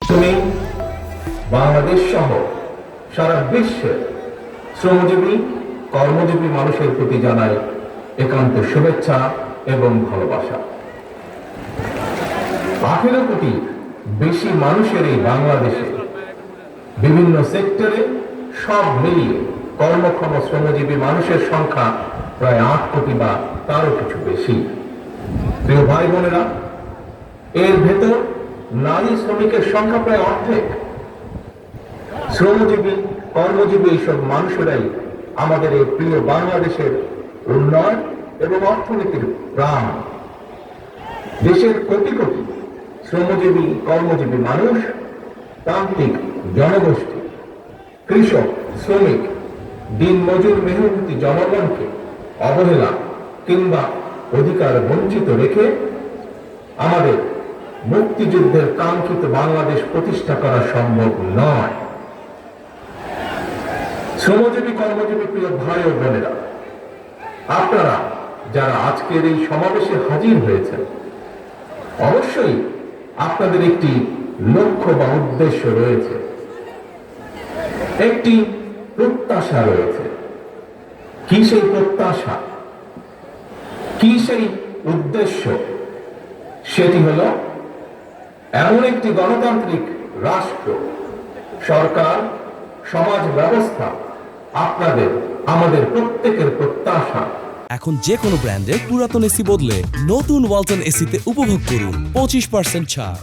তুমি বাংলাদেশ সহ সারা বিশ্বে শ্রমজীবী কর্মজীবী মানুষের প্রতি জানাই একান্ত শুভেচ্ছা এবং ভালোবাসা। 18 কোটি বেশি মানুষের এই বাংলাদেশে বিভিন্ন সেক্টরে সব মিলিয়ে কর্মক্ষম শ্রমজীবী মানুষের সংখ্যা প্রায় 8 কোটি বা তারও কিছু বেশি। প্রিয় ভাই বোনেরা, এর ভেতর নারী শ্রমিকের সংখ্যা প্রায় অর্ধেক। শ্রমজীবী কর্মজীবী এইসব মানুষেরাই আমাদের এই প্রিয় বাংলাদেশের উন্নয়ন এবং অর্থনীতির প্রাণ। দেশের কোটি কোটি শ্রমজীবী কর্মজীবী মানুষ, তান্ত্রিক জনগোষ্ঠী, কৃষক, শ্রমিক, দিনমজুর মেহনতি জনগণকে অবহেলা কিংবা অধিকার বঞ্চিত রেখে আমাদের মুক্তিযুদ্ধের কাঙ্ক্ষিত বাংলাদেশ প্রতিষ্ঠা করা সম্ভব নয়। শ্রমজীবী কর্মজীবী প্রিয় ভাই ও বোনেরা, আপনারা যারা আজকের এই সমাবেশে হাজির হয়েছেন, অবশ্যই আপনাদের একটি লক্ষ্য বা উদ্দেশ্য রয়েছে, একটি প্রত্যাশা রয়েছে। কি সেই প্রত্যাশা, কি সেই উদ্দেশ্য? সেটি হলো এমন একটি গণতান্ত্রিক রাষ্ট্র, সরকার, সমাজ ব্যবস্থা আপনাদের আমাদের প্রত্যেকের প্রত্যাশা। এখন যে কোনো ব্র্যান্ডের পুরাতন এসি বদলে নতুন ওয়ালটন এসিতে উপভোগ করুন 25% ছাড়।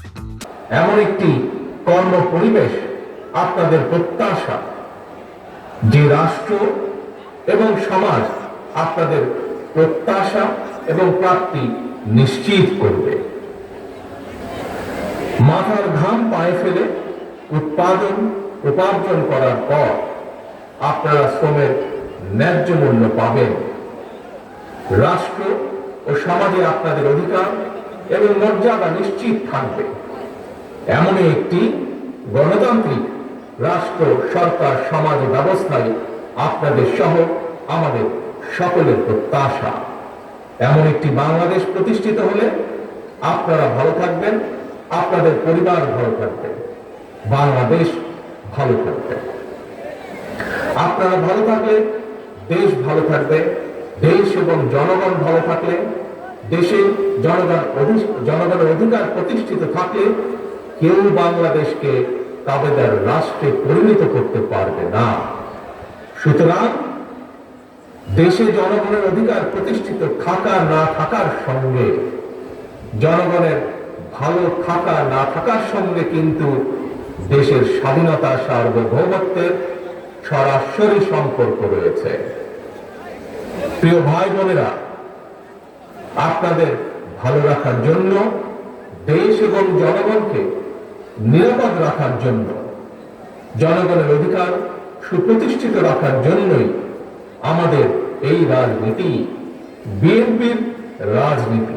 এমন একটি কর্ম পরিবেশ আপনাদের প্রত্যাশা, যে রাষ্ট্র এবং সমাজ আপনাদের প্রত্যাশা এবং প্রাপ্তি নিশ্চিত করবে। মাথার ঘাম পায়ে ফেলে উপার্জন করার পর আপনারা শ্রমের ন্যায্য মূল্য পাবেন। রাষ্ট্র ও সমাজে আপনাদের অধিকার এবং মর্যাদা নিশ্চিত থাকবে। এমনই একটি গণতান্ত্রিক রাষ্ট্র, সরকার, সমাজ ব্যবস্থায় আপনাদের সহ আমাদের সকলের প্রত্যাশা। এমন একটি বাংলাদেশ প্রতিষ্ঠিত হলে আপনারা ভালো থাকবেন, আপনাদের পরিবার ভালো থাকবে, বাংলাদেশ ভালো থাকবে। আপনারা ভালো থাকলে দেশ ভালো থাকবে। দেশ এবং জনগণ ভালো থাকলে, দেশে জনগণের অধিকার প্রতিষ্ঠিত থাকলে কেউ বাংলাদেশকে তাবেদার রাষ্ট্রে পরিণত করতে পারবে না। সুতরাং দেশে জনগণের অধিকার প্রতিষ্ঠিত থাকা না থাকার সঙ্গে, জনগণের ভালো থাকা না থাকার সঙ্গে কিন্তু দেশের স্বাধীনতা, সার্বভৌমত্বের সরাসরি সম্পর্ক রয়েছে। প্রিয় ভাই বোনেরা, আপনাদের ভালো রাখার জন্য, দেশ এবং জনগণকে নিরাপদ রাখার জন্য, জনগণের অধিকার সুপ্রতিষ্ঠিত রাখার জন্যই আমাদের এই রাজনীতি, বিএনপির রাজনীতি।